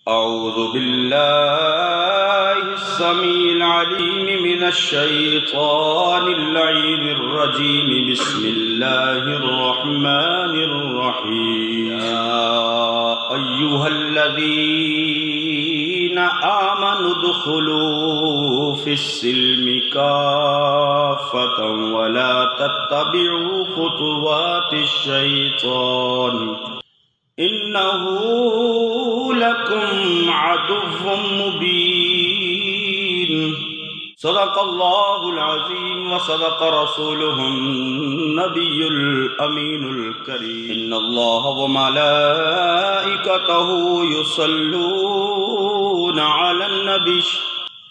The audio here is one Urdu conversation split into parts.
أعوذ بالله السميع العليم من الشيطان اللعين الرجيم. بسم الله الرحمن الرحيم. يا أيها الذين آمنوا ادخلوا في السلم كافة ولا تتبعوا خطوات الشيطان إنه لكم عدو مبين. صدق الله العظيم وصدق رسوله النبي الأمين الكريم. إن الله وملائكته يصلون على النبي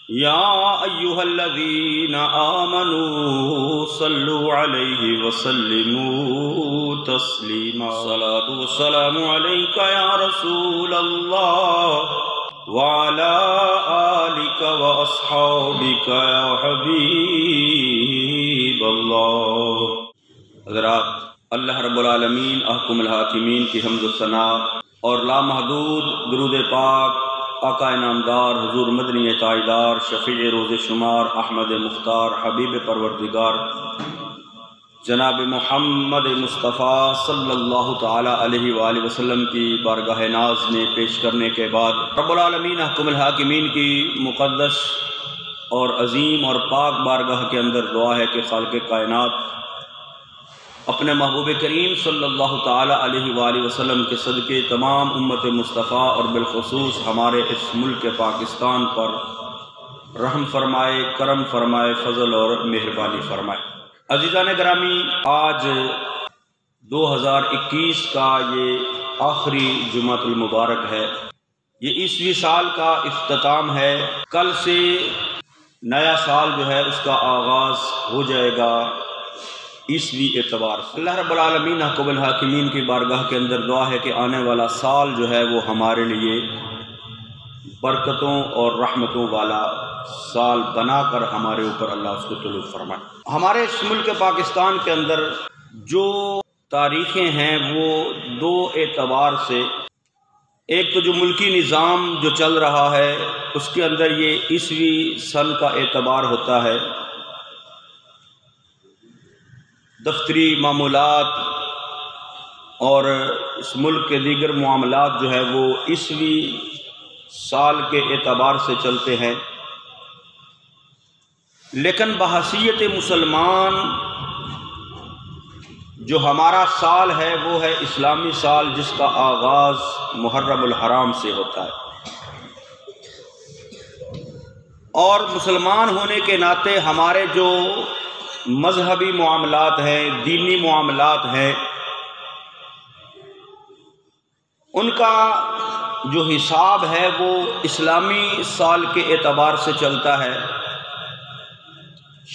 يا أيها الذين آمنوا صلوا عليه وسلموا تسليما. الصلاة والسلام عليك يا رسول الله وعلى آلك وأصحابك يا حبيب الله. حضرات، اللہ رب العالمین احکم الحاکمین کی حمد و ثنا اور لامحدود درود پاک آقا انعامدار حضور مدنی تاجدار شفیع روز شمار احمد مختار حبیب پروردگار جناب محمد مصطفیٰ صلی اللہ تعالی علیہ وآلہ وسلم کی بارگاہ ناز میں پیش کرنے کے بعد رب العالمین احکم الحاکمین کی مقدس اور عظیم اور پاک بارگاہ کے اندر دعا ہے کہ خالق کائنات اپنے محبوب کریم صلی اللہ تعالی علیہ وآلہ وسلم کے صدقے تمام امت مصطفیٰ اور بالخصوص ہمارے اس ملک پاکستان پر رحم فرمائے، کرم فرمائے، فضل اور مہربانی فرمائے. عزیزان گرامی، آج 2021 کا یہ آخری جمعۃ المبارک ہے. یہ عیسوی سال کا اختتام ہے. کل سے نیا سال جو ہے اس کا آغاز ہو جائے گا عیسوی اعتبار سے. اللہ رب العالمین احکم الحاکمین کی بارگاہ کے اندر دعا ہے کہ آنے والا سال جو ہے وہ ہمارے لیے برکتوں اور رحمتوں والا سال بنا کر ہمارے اوپر اللہ اس کو طلوع فرمائے. ہمارے اس ملک پاکستان کے اندر جو تاریخیں ہیں وہ دو اعتبار سے، ایک تو جو ملکی نظام جو چل رہا ہے اس کے اندر یہ عیسوی سن کا اعتبار ہوتا ہے. دفتری معمولات اور اس ملک کے دیگر معاملات جو ہے وہ عیسوی سال کے اعتبار سے چلتے ہیں. لیکن بحیثیت مسلمان جو ہمارا سال ہے وہ ہے اسلامی سال، جس کا آغاز محرم الحرام سے ہوتا ہے. اور مسلمان ہونے کے ناطے ہمارے جو مذہبی معاملات ہیں، دینی معاملات ہیں، ان کا جو حساب ہے وہ اسلامی سال کے اعتبار سے چلتا ہے.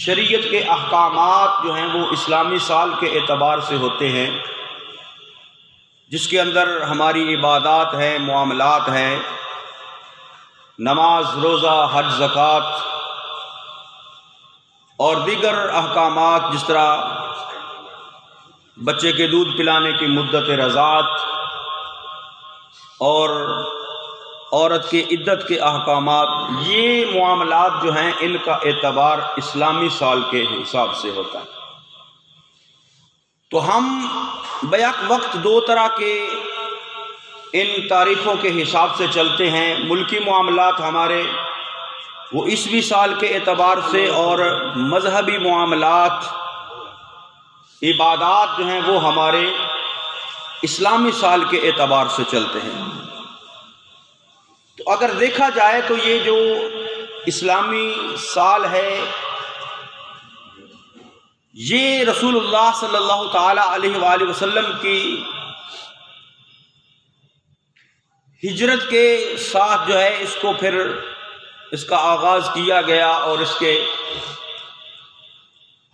شریعت کے احکامات جو ہیں وہ اسلامی سال کے اعتبار سے ہوتے ہیں، جس کے اندر ہماری عبادات ہیں، معاملات ہیں، نماز، روزہ، حج، زکوٰۃ اور دیگر احکامات، جس طرح بچے کے دودھ پلانے کی مدت رضاعت اور عورت کے عدت کے احکامات، یہ معاملات جو ہیں ان کا اعتبار اسلامی سال کے حساب سے ہوتا ہے. تو ہم بیک وقت دو طرح کے ان تاریخوں کے حساب سے چلتے ہیں. ملکی معاملات ہمارے وہ عیسوی سال کے اعتبار سے، اور مذہبی معاملات، عبادات جو ہیں وہ ہمارے اسلامی سال کے اعتبار سے چلتے ہیں. تو اگر دیکھا جائے تو یہ جو اسلامی سال ہے یہ رسول اللہ صلی اللہ تعالی علیہ وآلہ وسلم کی ہجرت کے ساتھ جو ہے اس کو پھر اس کا آغاز کیا گیا. اور اس کے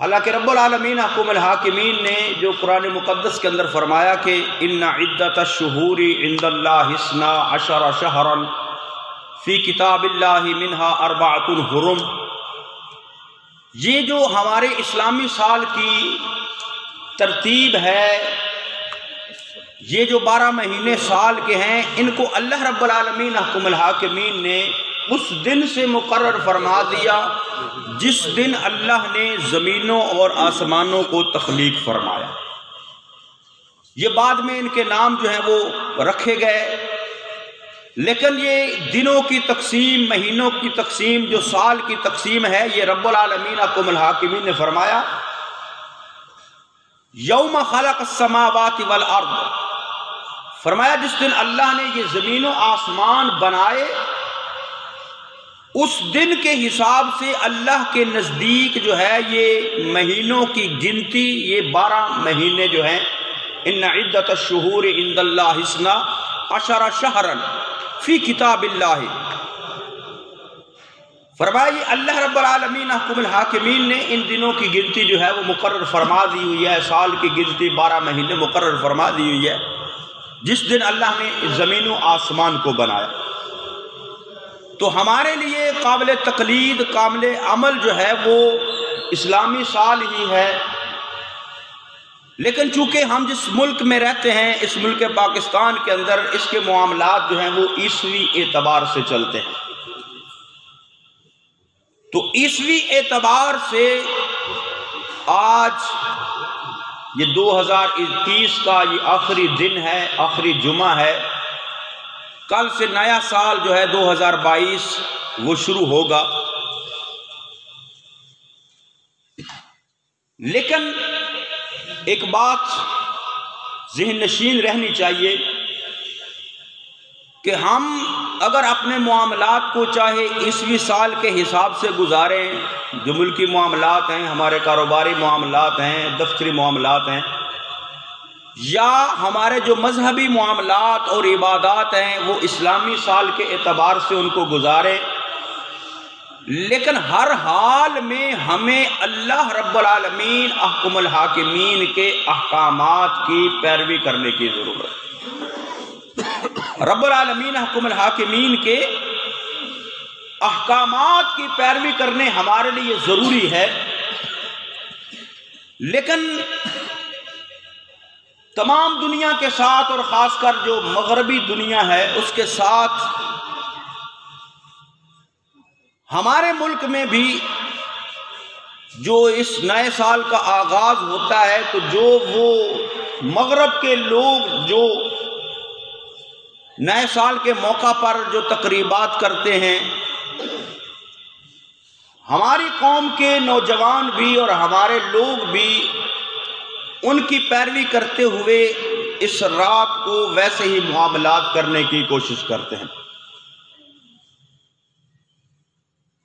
حالانکہ رب العالمین احکم الحاکمین نے جو قرآن مقدس کے اندر فرمایا کہ ان عدت الشہور عند اللہ 12 شہرا فی کتاب اللہ منہا 4 حرم، یہ جو ہمارے اسلامی سال کی ترتیب ہے یہ جو 12 مہینے سال کے ہیں ان کو اللہ رب العالمین احکم الحاکمین نے اس دن سے مقرر فرما دیا جس دن اللہ نے زمینوں اور آسمانوں کو تخلیق فرمایا۔ یہ بعد میں ان کے نام جو ہیں وہ رکھے گئے، لیکن یہ دنوں کی تقسیم، مہینوں کی تقسیم، جو سال کی تقسیم ہے، یہ رب العالمین احکم الحاکمین نے فرمایا یوم خلق السماوات والارض، فرمایا جس دن اللہ نے یہ زمین و آسمان بنائے اس دن کے حساب سے اللہ کے نزدیک جو ہے یہ مہینوں کی گنتی، یہ 12 مہینے جو ہیں، ان عدت الشہور عند اللہ 12 شہرا فی کتاب اللہ، فرمایا یہ اللہ رب العالمین احکم الحاکمین نے ان دنوں کی گنتی جو ہے وہ مقرر فرما دی ہوئی ہے، سال کی گنتی 12 مہینے مقرر فرما دی ہوئی ہے جس دن اللہ نے زمین و آسمان کو بنایا۔ تو ہمارے لیے قابل تقلید، قابل عمل جو ہے وہ اسلامی سال ہی ہے، لیکن چونکہ ہم جس ملک میں رہتے ہیں، اس ملک پاکستان کے اندر، اس کے معاملات جو ہیں وہ عیسوی اعتبار سے چلتے ہیں، تو عیسوی اعتبار سے آج یہ 2021 کا یہ آخری دن ہے، آخری جمعہ ہے، کل سے نیا سال جو ہے 2022 وہ شروع ہوگا۔ لیکن ایک بات ذہن نشین رہنی چاہیے کہ ہم اگر اپنے معاملات کو چاہے عیسوی سال کے حساب سے گزاریں، جو ملکی معاملات ہیں، ہمارے کاروباری معاملات ہیں، دفتری معاملات ہیں، یا ہمارے جو مذہبی معاملات اور عبادات ہیں وہ اسلامی سال کے اعتبار سے ان کو گزاریں، لیکن ہر حال میں ہمیں اللہ رب العالمین احکم الحاکمین کے احکامات کی پیروی کرنے کی ضرورت ہے۔ رب العالمین احکم الحاکمین کے احکامات کی پیروی کرنے ہمارے لیے ضروری ہے، لیکن تمام دنیا کے ساتھ اور خاص کر جو مغربی دنیا ہے اس کے ساتھ ہمارے ملک میں بھی جو اس نئے سال کا آغاز ہوتا ہے تو جو وہ مغرب کے لوگ جو نئے سال کے موقع پر جو تقریبات کرتے ہیں، ہماری قوم کے نوجوان بھی اور ہمارے لوگ بھی ان کی پیروی کرتے ہوئے اس رات کو ویسے ہی معاملات کرنے کی کوشش کرتے ہیں۔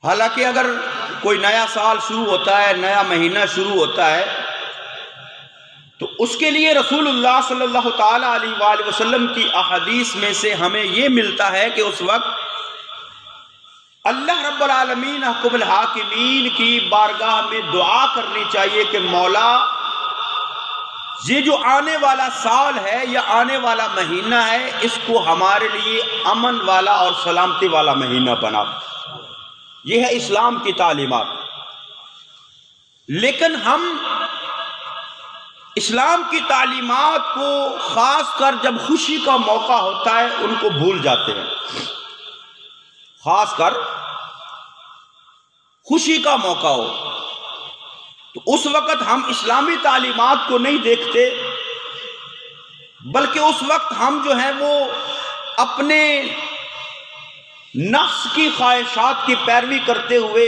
حالانکہ اگر کوئی نیا سال شروع ہوتا ہے، نیا مہینہ شروع ہوتا ہے، تو اس کے لیے رسول اللہ صلی اللہ تعالی علیہ وآلہ وسلم کی احادیث میں سے ہمیں یہ ملتا ہے کہ اس وقت اللہ رب العالمین احکم الحاکمین کی بارگاہ میں دعا کرنی چاہیے کہ مولا یہ جو آنے والا سال ہے یا آنے والا مہینہ ہے اس کو ہمارے لیے امن والا اور سلامتی والا مہینہ بنا۔ یہ ہے اسلام کی تعلیمات، لیکن ہم اسلام کی تعلیمات کو خاص کر جب خوشی کا موقع ہوتا ہے ان کو بھول جاتے ہیں۔ خاص کر خوشی کا موقع ہو تو اس وقت ہم اسلامی تعلیمات کو نہیں دیکھتے، بلکہ اس وقت ہم جو ہیں وہ اپنے نفس کی خواہشات کی پیروی کرتے ہوئے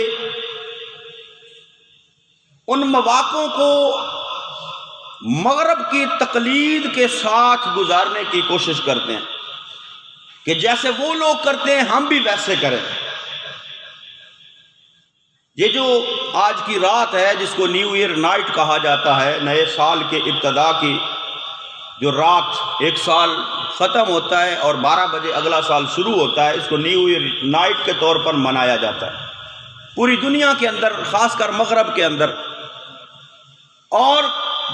ان مواقعوں کو مغرب کی تقلید کے ساتھ گزارنے کی کوشش کرتے ہیں کہ جیسے وہ لوگ کرتے ہیں ہم بھی ویسے کریں۔ یہ جو آج کی رات ہے جس کو نیو ایئر نائٹ کہا جاتا ہے، نئے سال کے ابتدا کی جو رات، ایک سال ختم ہوتا ہے اور 12 بجے اگلا سال شروع ہوتا ہے، اس کو نیو ایئر نائٹ کے طور پر منایا جاتا ہے پوری دنیا کے اندر، خاص کر مغرب کے اندر۔ اور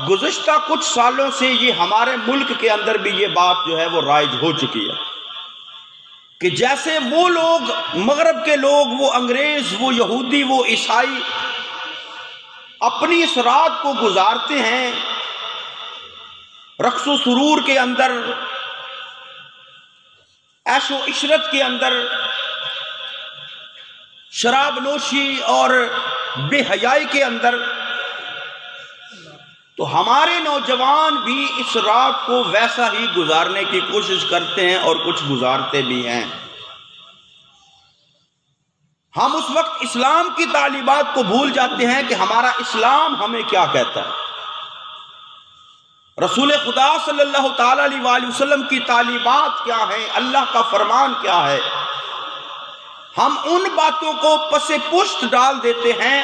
گزشتہ کچھ سالوں سے یہ ہمارے ملک کے اندر بھی یہ بات جو ہے وہ رائج ہو چکی ہے کہ جیسے وہ لوگ مغرب کے لوگ، وہ انگریز، وہ یہودی، وہ عیسائی اپنی اس رات کو گزارتے ہیں رقص و سرور کے اندر، عیش و عشرت کے اندر، شراب نوشی اور بے حیائی کے اندر، تو ہمارے نوجوان بھی اس رات کو ویسا ہی گزارنے کی کوشش کرتے ہیں اور کچھ گزارتے بھی ہیں۔ ہم اس وقت اسلام کی تعلیمات کو بھول جاتے ہیں کہ ہمارا اسلام ہمیں کیا کہتا ہے، رسول خدا صلی اللہ تعالی علیہ وآلہ وسلم کی تعلیمات کیا ہیں، اللہ کا فرمان کیا ہے۔ ہم ان باتوں کو پس پشت ڈال دیتے ہیں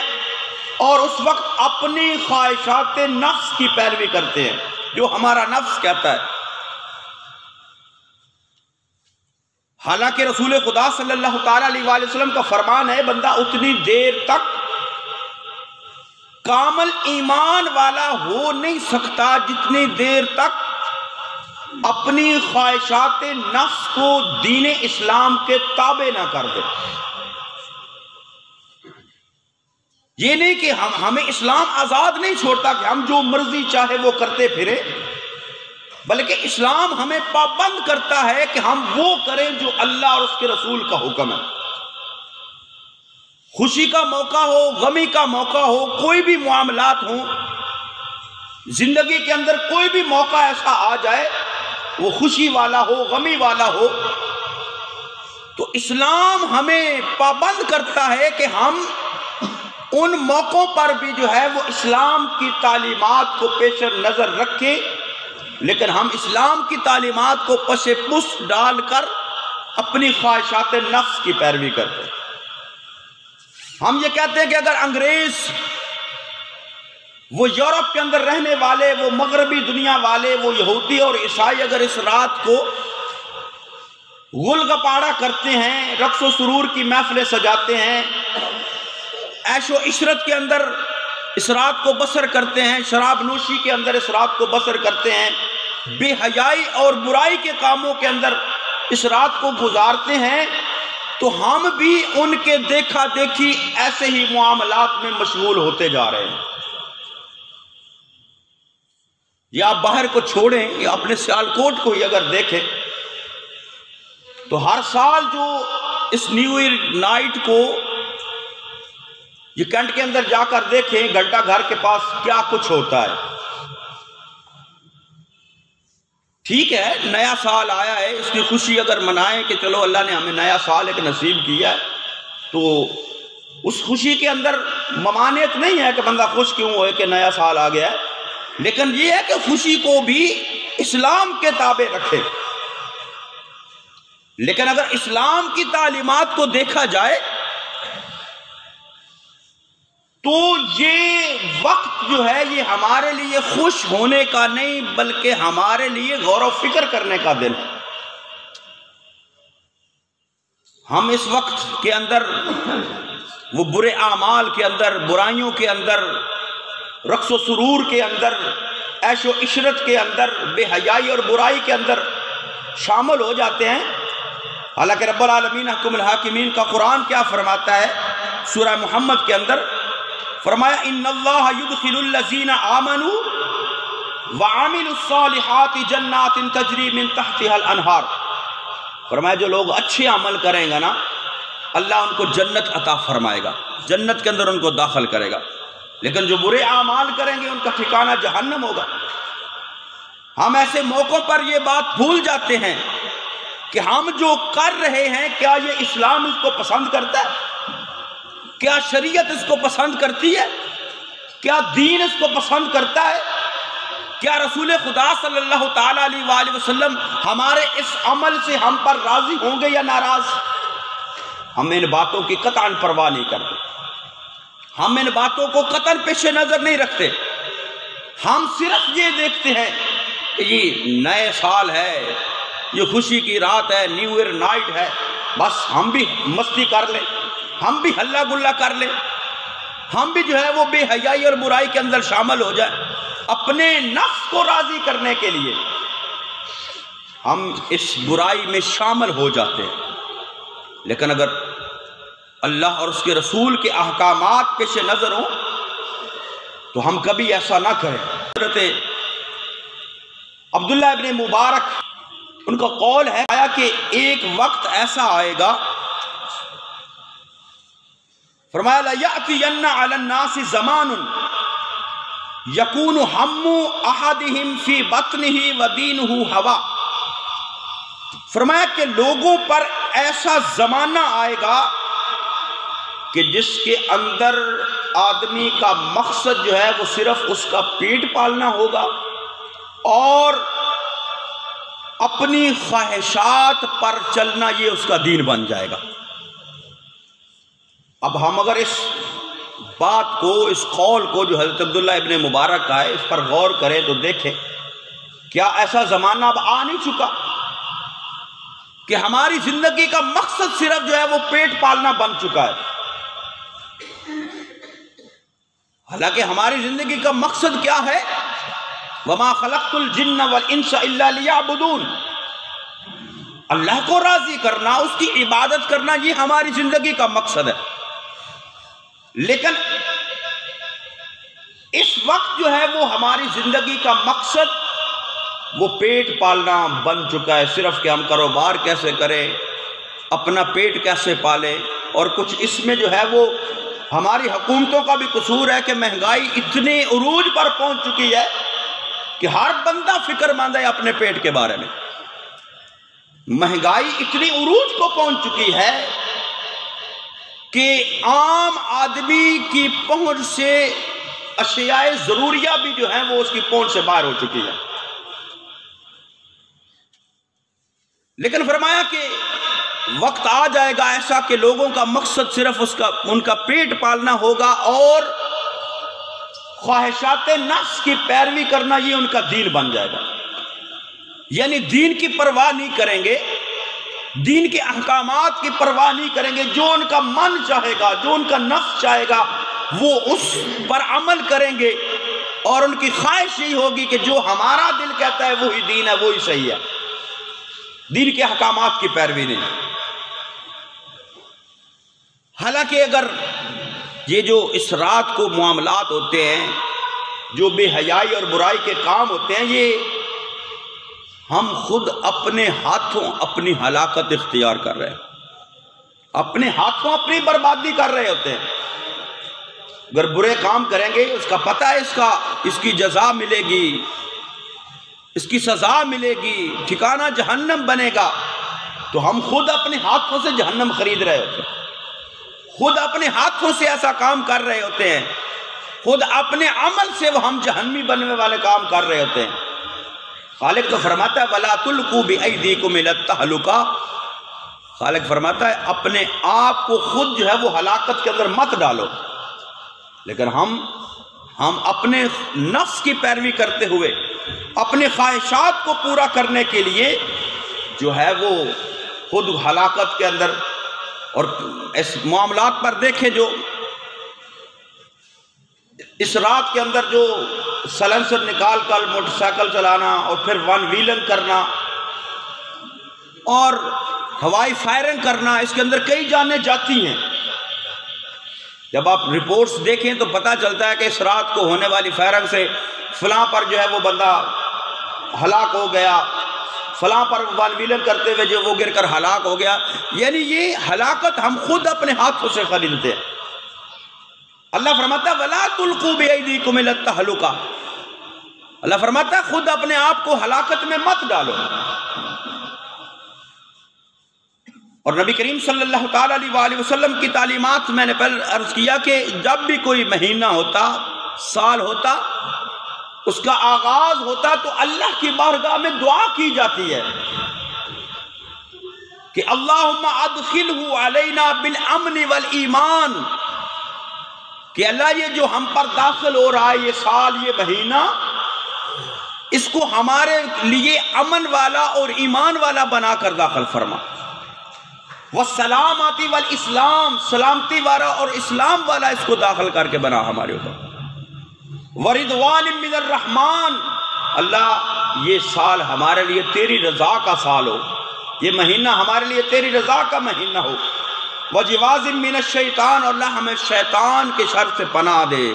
اور اس وقت اپنی خواہشات نفس کی پیروی کرتے ہیں، جو ہمارا نفس کہتا ہے۔ حالانکہ رسول خدا صلی اللہ تعالی علیہ وآلہ وسلم کا فرمان ہے، بندہ اتنی دیر تک کامل ایمان والا ہو نہیں سکتا جتنی دیر تک اپنی خواہشات نفس کو دین اسلام کے تابع نہ کر دے۔ یہ نہیں کہ ہمیں اسلام آزاد نہیں چھوڑتا کہ ہم جو مرضی چاہے وہ کرتے پھرے، بلکہ اسلام ہمیں پابند کرتا ہے کہ ہم وہ کریں جو اللہ اور اس کے رسول کا حکم ہے۔ خوشی کا موقع ہو، غمی کا موقع ہو، کوئی بھی معاملات ہوں، زندگی کے اندر کوئی بھی موقع ایسا آ جائے، وہ خوشی والا ہو، غمی والا ہو، تو اسلام ہمیں پابند کرتا ہے کہ ہم ان موقعوں پر بھی جو ہے وہ اسلام کی تعلیمات کو پیش نظر رکھیں، لیکن ہم اسلام کی تعلیمات کو پس پشت ڈال کر اپنی خواہشات نفس کی پیروی کرتے ہیں۔ ہم یہ کہتے ہیں کہ اگر انگریز، وہ یورپ کے اندر رہنے والے، وہ مغربی دنیا والے، وہ یہودی اور عیسائی اگر اس رات کو غل گپاڑا کرتے ہیں، رقص و سرور کی محفلیں سجاتے ہیں، عیش و عشرت کے اندر اس رات کو بسر کرتے ہیں، شراب نوشی کے اندر اس رات کو بسر کرتے ہیں، بے حیائی اور برائی کے کاموں کے اندر اس رات کو گزارتے ہیں، تو ہم بھی ان کے دیکھا دیکھی ایسے ہی معاملات میں مشغول ہوتے جا رہے ہیں۔ یا آپ باہر کو چھوڑیں، یا اپنے سیالکوٹ کو ہی اگر دیکھیں تو ہر سال جو اس نیو ایئر نائٹ کو یہ کینٹ کے اندر جا کر دیکھیں، گھنٹہ گھر کے پاس کیا کچھ ہوتا ہے۔ ٹھیک ہے، نیا سال آیا ہے، اس کی خوشی اگر منائیں کہ چلو اللہ نے ہمیں نیا سال ایک نصیب کیا ہے، تو اس خوشی کے اندر ممانعت نہیں ہے کہ بندہ خوش کیوں ہوئے کہ نیا سال آ گیا ہے، لیکن یہ ہے کہ خوشی کو بھی اسلام کے تابع رکھے۔ لیکن اگر اسلام کی تعلیمات کو دیکھا جائے تو یہ وقت جو ہے یہ ہمارے لیے خوش ہونے کا نہیں بلکہ ہمارے لیے غور و فکر کرنے کا دن ہے۔ ہم اس وقت کے اندر وہ برے اعمال کے اندر، برائیوں کے اندر، رقص و سرور کے اندر، عیش و عشرت کے اندر، بے حیائی اور برائی کے اندر شامل ہو جاتے ہیں۔ حالانکہ رب العالمین احکم الحاکمین کا قرآن کیا فرماتا ہے سورہ محمد کے اندر؟ فرمایا ان اللہ یدخل الذین آمنوا وعملوا الصالحات جنات تجری من تحتها الانہار۔ فرمایا جو لوگ اچھے عمل کریں گا نا، اللہ ان کو جنت عطا فرمائے گا، جنت کے اندر ان کو داخل کرے گا، لیکن جو برے اعمال کریں گے ان کا ٹھکانہ جہنم ہوگا۔ ہم ایسے موقعوں پر یہ بات بھول جاتے ہیں کہ ہم جو کر رہے ہیں کیا یہ اسلام اس کو پسند کرتا ہے؟ کیا شریعت اس کو پسند کرتی ہے؟ کیا دین اس کو پسند کرتا ہے؟ کیا رسول خدا صلی اللہ تعالی علیہ وآلہ وسلم ہمارے اس عمل سے ہم پر راضی ہوں گے یا ناراض؟ ہم ان باتوں کی قطعاً پرواہ نہیں کرتے، ہم ان باتوں کو قطعاً پیش نظر نہیں رکھتے۔ ہم صرف یہ دیکھتے ہیں کہ یہ نئے سال ہے، یہ خوشی کی رات ہے، نیو ایئر نائٹ ہے، بس ہم بھی مستی کر لیں، ہم بھی ہلہ گلہ کر لیں، ہم بھی جو ہے وہ بے حیائی اور برائی کے اندر شامل ہو جائیں۔ اپنے نفس کو راضی کرنے کے لیے ہم اس برائی میں شامل ہو جاتے ہیں، لیکن اگر اللہ اور اس کے رسول کے احکامات پیش نظر ہوں تو ہم کبھی ایسا نہ کریں۔ حضرت عبداللہ ابن مبارک ان کا قول ہے آیا کہ ایک وقت ایسا آئے گا، فرمایا لَيَأْتِيَنَّ عَلَى النَّاسِ زَمَانٌ يَكُونُ هَمُّ أَحَدِهِمْ فِي بَطْنِهِ وَدِينُهُ هَوَىٰ۔ فرمایا کہ لوگوں پر ایسا زمانہ آئے گا کہ جس کے اندر آدمی کا مقصد جو ہے وہ صرف اس کا پیٹ پالنا ہوگا اور اپنی خواہشات پر چلنا یہ اس کا دین بن جائے گا۔ اب ہم اگر اس بات کو، اس قول کو جو حضرت عبداللہ ابن مبارک کا ہے، اس پر غور کریں تو دیکھیں کیا ایسا زمانہ اب آ نہیں چکا کہ ہماری زندگی کا مقصد صرف جو ہے وہ پیٹ پالنا بن چکا ہے؟ حالانکہ ہماری زندگی کا مقصد کیا ہے؟ وَمَا خَلَقْتُ الْجِنَّ وَالْإِنسَ إِلَّا لِيَعْبُدُونَ، اللہ کو راضی کرنا، اس کی عبادت کرنا، یہ ہماری زندگی کا مقصد ہے۔ لیکن اس وقت جو ہے وہ ہماری زندگی کا مقصد وہ پیٹ پالنا بن چکا ہے، صرف کہ ہم کاروبار کیسے کریں، اپنا پیٹ کیسے پالیں، اور کچھ اس میں جو ہے وہ ہماری حکومتوں کا بھی قصور ہے کہ مہنگائی اتنے عروج پر پہنچ چکی ہے کہ ہر بندہ فکر مند ہے اپنے پیٹ کے بارے میں۔ مہنگائی اتنی عروج کو پہنچ چکی ہے کہ عام آدمی کی پہنچ سے اشیاء ضروریہ بھی جو ہیں وہ اس کی پہنچ سے باہر ہو چکی ہے۔ لیکن فرمایا کہ وقت آ جائے گا ایسا کہ لوگوں کا مقصد صرف ان کا پیٹ پالنا ہوگا اور خواہشات نفس کی پیروی کرنا یہ ان کا دین بن جائے گا، یعنی دین کی پرواہ نہیں کریں گے، دین کے احکامات کی پرواہ نہیں کریں گے، جو ان کا من چاہے گا، جو ان کا نفس چاہے گا وہ اس پر عمل کریں گے، اور ان کی خواہش یہی ہوگی کہ جو ہمارا دل کہتا ہے وہی دین ہے، وہی صحیح ہے، دین کے احکامات کی پیروی نہیں۔ حالانکہ اگر یہ جو اس رات کو معاملات ہوتے ہیں، جو بے حیائی اور برائی کے کام ہوتے ہیں، یہ ہم خود اپنے ہاتھوں اپنی ہلاکت اختیار کر رہے ہیں، اپنے ہاتھوں اپنی بربادی کر رہے ہوتے ہیں۔ اگر برے کام کریں گے، اس کا پتہ ہے اس کی جزا ملے گی، اس کی سزا ملے گی، ٹھکانہ جہنم بنے گا، تو ہم خود اپنے ہاتھوں سے جہنم خرید رہے ہوتے ہیں، خود اپنے ہاتھوں سے ایسا کام کر رہے ہوتے ہیں، خود اپنے عمل سے وہ ہم جہنمی بننے والے کام کر رہے ہوتے ہیں۔ خالق تو فرماتا ہے وَلَا تُلْقُوا بِأَيْدِيكُمْ إِلَى التَّهْلُكَةِ، خالق فرماتا ہے اپنے آپ کو خود جو ہے وہ ہلاکت کے اندر مت ڈالو۔ لیکن ہم اپنے نفس کی پیروی کرتے ہوئے اپنے خواہشات کو پورا کرنے کے لیے جو ہے وہ خود ہلاکت کے اندر، اور اس معاملات پر دیکھیں جو اس رات کے اندر جو سلنسر نکال کر موٹر سائیکل چلانا اور پھر ون ویلنگ کرنا اور ہوائی فائرنگ کرنا، اس کے اندر کئی جانیں جاتی ہیں۔ جب آپ رپورٹس دیکھیں تو پتہ چلتا ہے کہ اس رات کو ہونے والی فائرنگ سے فلاں پر جو ہے وہ بندہ ہلاک ہو گیا، فلاں پر ون ویلنگ کرتے ہوئے جو وہ گر کر ہلاک ہو گیا، یعنی یہ ہلاکت ہم خود اپنے ہاتھوں سے خریدتے ہیں۔ اللہ فرماتا ہے وَلَا تُلْقُوا بِأَيْدِيكُمْ إِلَى التَّهْلُكَةِ، اللہ فرماتا ہے خود اپنے آپ کو ہلاکت میں مت ڈالو۔ اور نبی کریم صلی اللہ تعالیٰ علیہ وسلم کی تعلیمات میں نے پہلے عرض کیا کہ جب بھی کوئی مہینہ ہوتا، سال ہوتا، اس کا آغاز ہوتا تو اللہ کی بارگاہ میں دعا کی جاتی ہے کہ اللہم ادخلہ علینا بالامن والایمان، کہ اللہ یہ جو ہم پر داخل ہو رہا ہے یہ سال، یہ مہینہ، اس کو ہمارے لیے امن والا اور ایمان والا بنا کر داخل فرما، والسلامتی والاسلام، سلامتی والا اور اسلام والا اس کو داخل کر کے بنا ہمارے اوپر، ورضوان من الرحمن، اللہ یہ سال ہمارے لیے تیری رضا کا سال ہو، یہ مہینہ ہمارے لیے تیری رضا کا مہینہ ہو، وجواز من الشیطان، اور اللہ ہمیں شیطان کے شر سے پناہ دے۔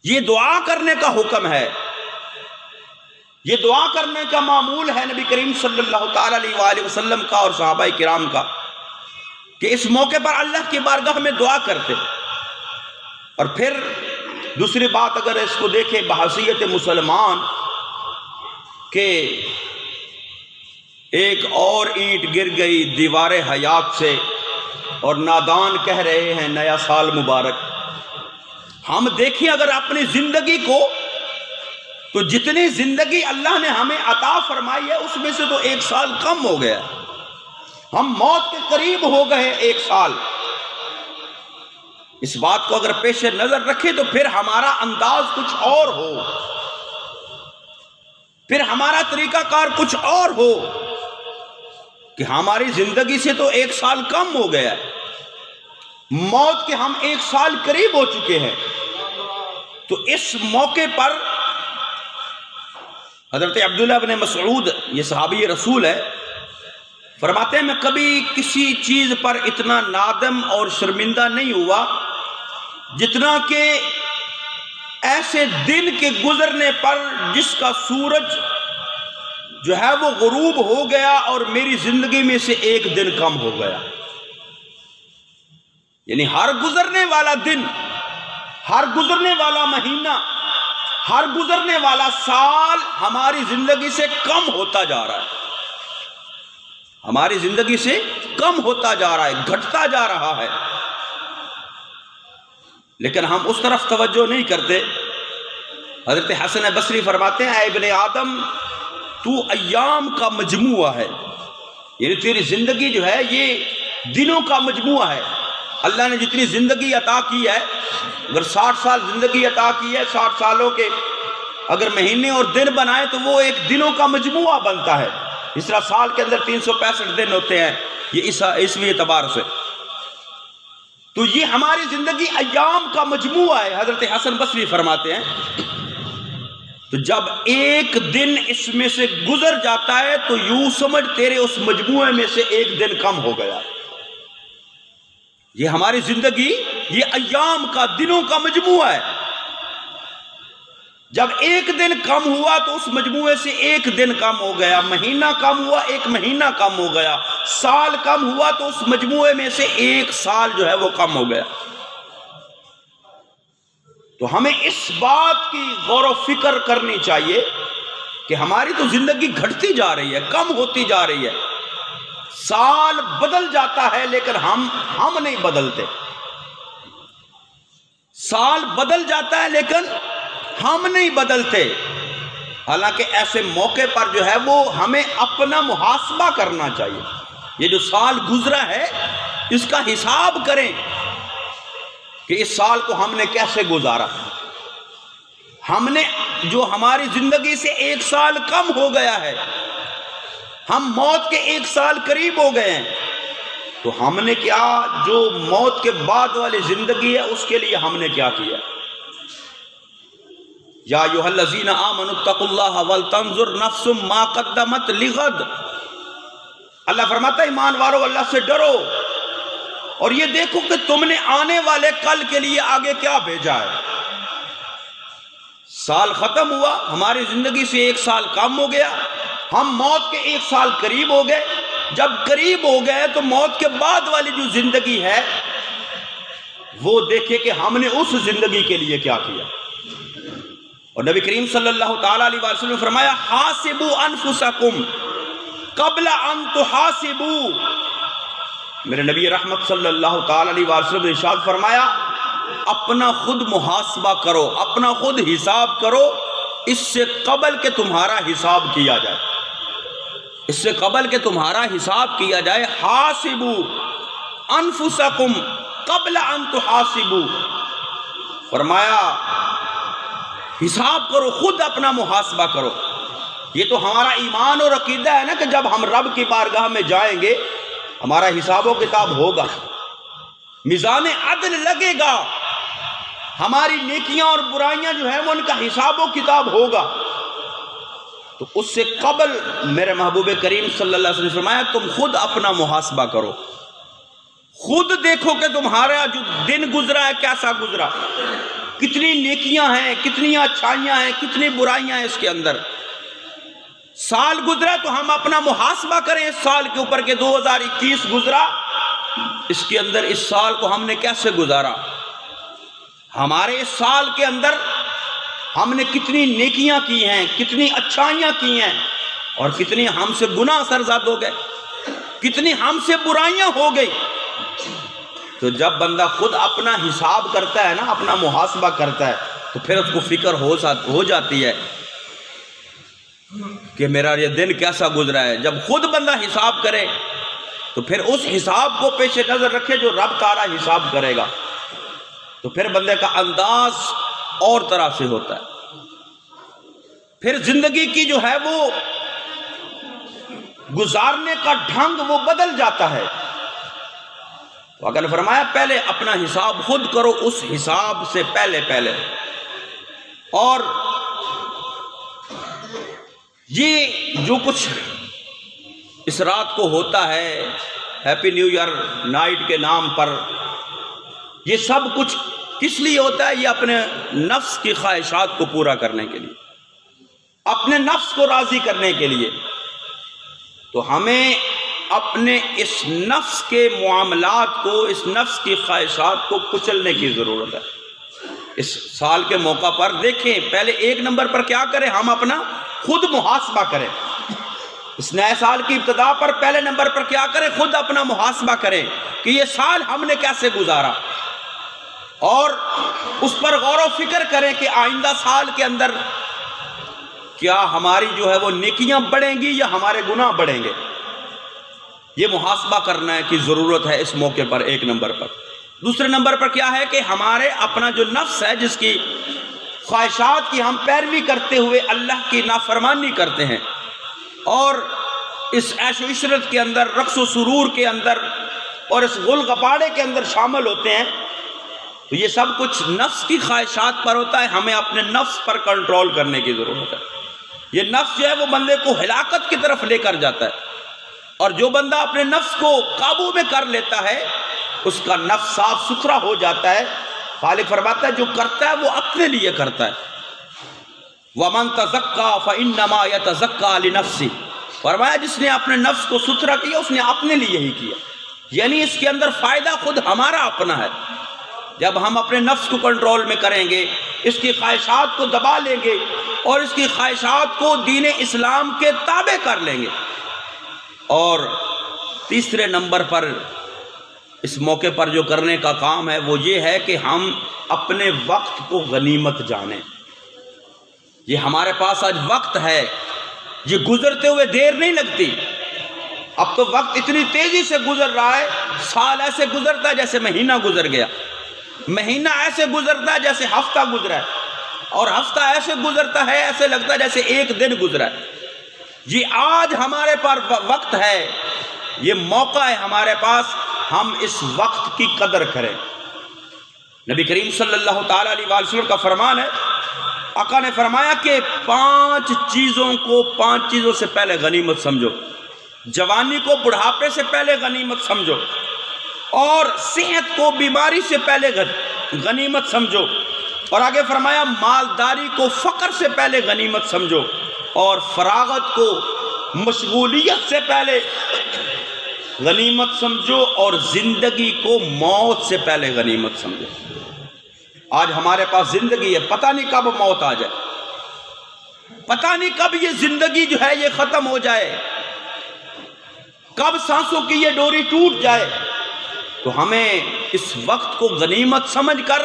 یہ دعا کرنے کا حکم ہے یہ دعا کرنے کا معمول ہے نبی کریم صلی اللہ تعالی علیہ وآلہ وسلم کا اور صحابہ کرام کا کہ اس موقع پر اللہ کی بارگاہ میں دعا کرتے. اور پھر دوسری بات اگر اس کو دیکھیں بحیثیت مسلمان کہ ایک اور اینٹ گر گئی دیوار حیات سے اور نادان کہہ رہے ہیں نیا سال مبارک. ہم دیکھیں اگر اپنی زندگی کو تو جتنی زندگی اللہ نے ہمیں عطا فرمائی ہے اس میں سے تو 1 سال کم ہو گیا. ہم موت کے قریب ہو گئے 1 سال. اس بات کو اگر پیش نظر رکھیں تو پھر ہمارا انداز کچھ اور ہو, پھر ہمارا طریقہ کار کچھ اور ہو کہ ہماری زندگی سے تو 1 سال کم ہو گیا ہے, موت کے ہم 1 سال قریب ہو چکے ہیں. تو اس موقع پر حضرت عبداللہ بن مسعود, یہ صحابی رسول ہے, فرماتے ہیں میں کبھی کسی چیز پر اتنا نادم اور شرمندہ نہیں ہوا جتنا کہ ایسے دن کے گزرنے پر جس کا سورج جو ہے وہ غروب ہو گیا اور میری زندگی میں سے 1 دن کم ہو گیا. یعنی ہر گزرنے والا دن, ہر گزرنے والا مہینہ, ہر گزرنے والا سال ہماری زندگی سے کم ہوتا جا رہا ہے, ہماری زندگی سے کم ہوتا جا رہا ہے, گھٹتا جا رہا ہے. لیکن ہم اس طرف توجہ نہیں کرتے. حضرت حسن بصری فرماتے ہیں اے ابن آدم تو ایام کا مجموعہ ہے, یعنی تیری زندگی جو ہے یہ دنوں کا مجموعہ ہے. اللہ نے جتنی زندگی عطا کی ہے, اگر 60 سال زندگی عطا کی ہے, 60 سالوں کے اگر مہینے اور دن بنائے تو وہ ایک دنوں کا مجموعہ بنتا ہے. اس طرح سال کے اندر 365 دن ہوتے ہیں یہ عیسوی اعتبار سے. تو یہ ہماری زندگی ایام کا مجموعہ ہے. حضرت حسن بصری فرماتے ہیں تو جب 1 دن اس میں سے گزر جاتا ہے تو یوں سمجھ تیرے اس مجموعے میں سے 1 دن کم ہو گیا. یہ ہماری زندگی یہ ایام کا, دنوں کا مجموعہ ہے. جب 1 دن کم ہوا تو اس مجموعے سے 1 دن کم ہو گیا, مہینہ کم ہوا 1 مہینہ کم ہو گیا, سال کم ہوا تو اس مجموعے میں سے 1 سال جو ہے وہ کم ہو گیا. تو ہمیں اس بات کی غور و فکر کرنی چاہیے کہ ہماری تو زندگی گھٹتی جا رہی ہے, کم ہوتی جا رہی ہے. سال بدل جاتا ہے لیکن ہم نہیں بدلتے. سال بدل جاتا ہے لیکن ہم نہیں بدلتے. حالانکہ ایسے موقع پر جو ہے وہ ہمیں اپنا محاسبہ کرنا چاہیے. یہ جو سال گزرا ہے اس کا حساب کریں کہ اس سال کو ہم نے کیسے گزارا. ہم نے جو ہماری زندگی سے 1 سال کم ہو گیا ہے, ہم موت کے 1 سال قریب ہو گئے ہیں, تو ہم نے کیا جو موت کے بعد والی زندگی ہے اس کے لیے ہم نے کیا کیا. یا ایھا الذین آمنوا اتقوا اللہ ولتنظر نفس ما قدمت لغد. اللہ فرماتا ہے ایمان والو اللہ سے ڈرو اور یہ دیکھو کہ تم نے آنے والے کل کے لیے آگے کیا بھیجا ہے. سال ختم ہوا, ہماری زندگی سے 1 سال کم ہو گیا, ہم موت کے 1 سال قریب ہو گئے. جب قریب ہو گئے تو موت کے بعد والی جو زندگی ہے وہ دیکھیں کہ ہم نے اس زندگی کے لیے کیا کیا. اور نبی کریم صلی اللہ تعالی علیہ وسلم نے فرمایا حاسبوا انفسکم قبل ان تحاسبوا. میرے نبی رحمت صلی اللہ تعالی علیہ وسلم نے ارشاد فرمایا اپنا خود محاسبہ کرو, اپنا خود حساب کرو اس سے قبل کہ تمہارا حساب کیا جائے, اس سے قبل کہ تمہارا حساب کیا جائے. حاسبوا انفسکم قبل ان تحاسبوا. فرمایا حساب کرو, خود اپنا محاسبہ کرو. یہ تو ہمارا ایمان اور عقیدہ ہے نا کہ جب ہم رب کی بارگاہ میں جائیں گے ہمارا حساب و کتاب ہوگا, میزان عدل لگے گا, ہماری نیکیاں اور برائیاں جو ہیں وہ ان کا حساب و کتاب ہوگا. تو اس سے قبل میرے محبوب کریم صلی اللہ علیہ وسلم نے فرمایا تم خود اپنا محاسبہ کرو, خود دیکھو کہ تمہارا جو دن گزرا ہے کیسا گزرا, کتنی نیکیاں ہیں, کتنی اچھائیاں ہیں, کتنی برائیاں ہیں اس کے اندر. سال گزرا تو ہم اپنا محاسبہ کریں اس سال کے اوپر کہ 2021 گزرا، اس کے اندر اس سال کو ہم نے کیسے گزارا، ہمارے اس سال کے اندر ہم نے کتنی نیکیاں کی ہیں، کتنی اچھائیاں کی ہیں، اور کتنی ہم سے گناہ سرزد ہو گئے، کتنی ہم سے برائیاں ہو گئی۔ تو جب بندہ خود اپنا حساب کرتا ہے نا، اپنا محاسبہ کرتا ہے، تو پھر اس کو فکر ہو جاتی ہے کہ میرا یہ دن کیسا گزرا ہے۔ جب خود بندہ حساب کرے تو پھر اس حساب کو پیش نظر رکھے جو رب تعالیٰ حساب کرے گا، تو پھر بندے کا انداز اور طرح سے ہوتا ہے، پھر زندگی کی جو ہے وہ گزارنے کا ڈھنگ وہ بدل جاتا ہے۔ آقا نے فرمایا پہلے اپنا حساب خود کرو، اس حساب سے پہلے اور یہ جو کچھ اس رات کو ہوتا ہے ہیپی نیو ایئر نائٹ کے نام پر، یہ سب کچھ کس لیے ہوتا ہے؟ یہ اپنے نفس کی خواہشات کو پورا کرنے کے لیے، اپنے نفس کو راضی کرنے کے لیے۔ تو ہمیں اپنے اس نفس کے معاملات کو، اس نفس کی خواہشات کو کچلنے کی ضرورت ہے۔ اس سال کے موقع پر دیکھیں، پہلے ایک نمبر پر کیا کریں؟ ہم اپنا خود محاسبہ کریں۔ اس نئے سال کی ابتدا پر پہلے نمبر پر کیا کریں؟ خود اپنا محاسبہ کریں کہ یہ سال ہم نے کیسے گزارا، اور اس پر غور و فکر کریں کہ آئندہ سال کے اندر کیا ہماری جو ہے وہ نیکیاں بڑھیں گی یا ہمارے گناہ بڑھیں گے۔ یہ محاسبہ کرنے کی ضرورت ہے اس موقع پر، ایک نمبر پر۔ دوسرے نمبر پر کیا ہے کہ ہمارے اپنا جو نفس ہے، جس کی خواہشات کی ہم پیروی کرتے ہوئے اللہ کی نافرمانی کرتے ہیں، اور اس عیش و عشرت کے اندر، رقص و سرور کے اندر، اور اس غل غپاڑے کے اندر شامل ہوتے ہیں، تو یہ سب کچھ نفس کی خواہشات پر ہوتا ہے۔ ہمیں اپنے نفس پر کنٹرول کرنے کی ضرورت ہے۔ یہ نفس جو ہے وہ بندے کو ہلاکت کی طرف لے کر جاتا ہے، اور جو بندہ اپنے نفس کو قابو میں کر لیتا ہے اس کا نفس صاف ستھرا ہو جاتا ہے۔ خالق فرماتا ہے جو کرتا ہے وہ اپنے لیے کرتا ہے۔ وَمَن تَزَكَّىٰ فَإِنَّمَا يَتَزَكَّىٰ لِنَفْسِهِ، فرمایا جس نے اپنے نفس کو ستھرا کیا اس نے اپنے لیے ہی کیا، یعنی اس کے اندر فائدہ خود ہمارا اپنا ہے۔ جب ہم اپنے نفس کو کنٹرول میں کریں گے، اس کی خواہشات کو دبا لیں گے، اور اس کی خواہشات کو دین اسلام کے تابع کر لیں گے۔ اور تیسرے نمبر پر اس موقع پر جو کرنے کا کام ہے وہ یہ ہے کہ ہم اپنے وقت کو غنیمت جانیں۔ یہ ہمارے پاس آج وقت ہے، یہ گزرتے ہوئے دیر نہیں لگتی۔ اب تو وقت اتنی تیزی سے گزر رہا ہے، سال ایسے گزرتا ہے جیسے مہینہ گزر گیا، مہینہ ایسے گزرتا ہے جیسے ہفتہ گزرا ہے، اور ہفتہ ایسے گزرتا ہے ایسے لگتا ہے جیسے ایک دن گزرا ہے۔ یہ آج ہمارے پاس وقت ہے، یہ موقع ہے ہمارے پاس، ہم اس وقت کی قدر کریں۔ نبی کریم صلی اللہ تعالیٰ علیہ وسلم کا فرمان ہے، آقا نے فرمایا کہ 5 چیزوں سے پہلے غنیمت سمجھو۔ جوانی کو بڑھاپے سے پہلے غنیمت سمجھو، اور صحت کو بیماری سے پہلے غنیمت سمجھو، اور آگے فرمایا مالداری کو فقر سے پہلے غنیمت سمجھو، اور فراغت کو مشغولیت سے پہلے غنیمت سمجھو، اور زندگی کو موت سے پہلے غنیمت سمجھو۔ آج ہمارے پاس زندگی ہے، پتہ نہیں کب موت آ جائے، پتہ نہیں کب یہ زندگی جو ہے یہ ختم ہو جائے، کب سانسوں کی یہ ڈوری ٹوٹ جائے۔ تو ہمیں اس وقت کو غنیمت سمجھ کر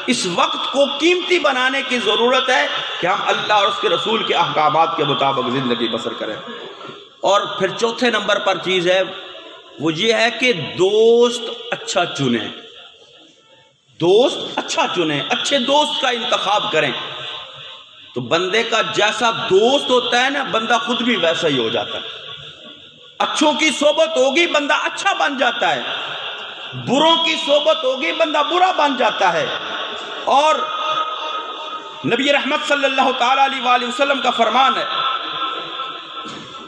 اس وقت کو قیمتی بنانے کی ضرورت ہے کہ ہم اللہ اور اس کے رسول کے احکامات کے مطابق زندگی بسر کریں۔ اور پھر چوتھے نمبر پر چیز ہے وہ یہ ہے کہ دوست اچھا چنیں، دوست اچھا چنیں، اچھے دوست کا انتخاب کریں۔ تو بندے کا جیسا دوست ہوتا ہے نا، بندہ خود بھی ویسا ہی ہو جاتا ہے۔ اچھوں کی صحبت ہوگی بندہ اچھا بن جاتا ہے، بروں کی صحبت ہوگی بندہ برا بن جاتا ہے۔ اور نبی رحمت صلی اللہ تعالیٰ علیہ وآلہ وسلم کا فرمان ہے،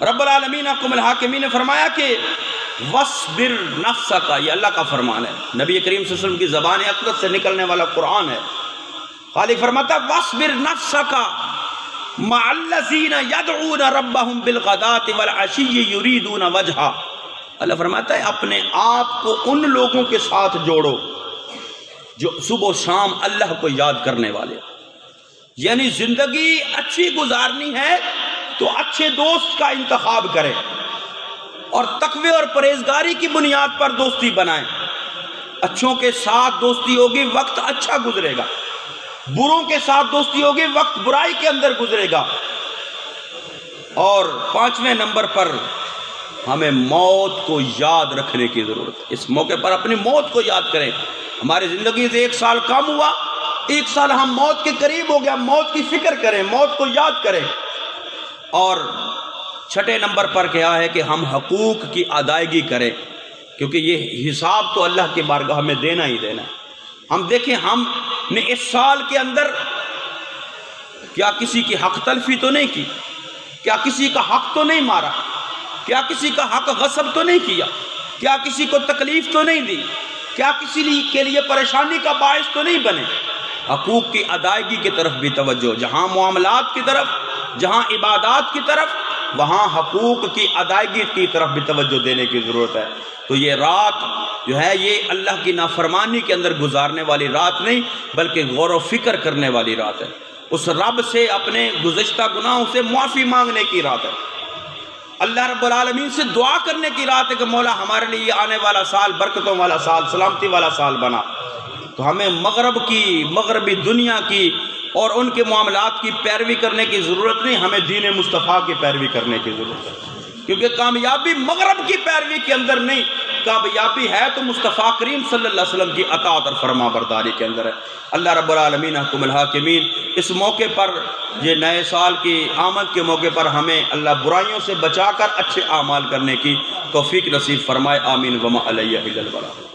رب العالمین حکم الحاکمین نے فرمایا کہ وَاصْبِرْ نَفْسَكَ، یہ اللہ کا فرمان ہے، نبی کریم صلی اللہ علیہ وسلم کی زبان اقدس سے نکلنے والا قرآن ہے۔ خالق فرماتا ہے وَاصْبِرْ نَفْسَكَ، مع الذین یدعون ربهم بالغداۃ والعشی یریدون وجہہ، اللہ فرماتا ہے اپنے آپ کو ان لوگوں کے ساتھ جوڑو جو صبح و شام اللہ کو یاد کرنے والے۔ یعنی زندگی اچھی گزارنی ہے تو اچھے دوست کا انتخاب کریں اور تقوی اور پرہیزگاری کی بنیاد پر دوستی بنائیں۔ اچھوں کے ساتھ دوستی ہوگی وقت اچھا گزرے گا، بروں کے ساتھ دوستی ہوگی وقت برائی کے اندر گزرے گا۔ اور 5ویں نمبر پر ہمیں موت کو یاد رکھنے کی ضرورت ہے۔ اس موقع پر اپنی موت کو یاد کریں۔ ہماری زندگی سے 1 سال کم ہوا، 1 سال ہم موت کے قریب ہو گیا، موت کی فکر کریں، موت کو یاد کریں۔ اور 6 نمبر پر کیا ہے کہ ہم حقوق کی ادائیگی کریں، کیونکہ یہ حساب تو اللہ کی بارگاہ میں دینا ہی دینا ہے۔ ہم دیکھیں ہم نے اس سال کے اندر کیا کسی کی حق تلفی تو نہیں کی، کیا کسی کا حق تو نہیں مارا، کیا کسی کا حق غصب تو نہیں کیا، کیا کسی کو تکلیف تو نہیں دی، کیا کسی کے لیے پریشانی کا باعث تو نہیں بنے۔ حقوق کی ادائیگی کی طرف بھی توجہ، جہاں معاملات کی طرف، جہاں عبادات کی طرف، وہاں حقوق کی ادائیگی کی طرف بھی توجہ دینے کی ضرورت ہے۔ تو یہ رات جو ہے یہ اللہ کی نافرمانی کے اندر گزارنے والی رات نہیں بلکہ غور و فکر کرنے والی رات ہے، اس رب سے اپنے گزشتہ گناہوں سے معافی مانگنے کی رات ہے، اللہ رب العالمین سے دعا کرنے کی رات ہے کہ مولا ہمارے لیے یہ آنے والا سال برکتوں والا سال، سلامتی والا سال بنا۔ تو ہمیں مغرب کی، مغربی دنیا کی اور ان کے معاملات کی پیروی کرنے کی ضرورت نہیں، ہمیں دین مصطفیٰ کی پیروی کرنے کی ضرورت ہے، کیونکہ کامیابی مغرب کی پیروی کے اندر نہیں، کامیابی ہے تو مصطفیٰ کریم صلی اللہ علیہ وسلم کی اطاعت اور فرما برداری کے اندر ہے۔ اللہ رب العالمین حکم الحاکمین اس موقع پر، یہ نئے سال کی آمد کے موقع پر ہمیں اللہ برائیوں سے بچا کر اچھے اعمال کرنے کی توفیق نصیب فرمائے، آمین وما علیہ الا البلاغ۔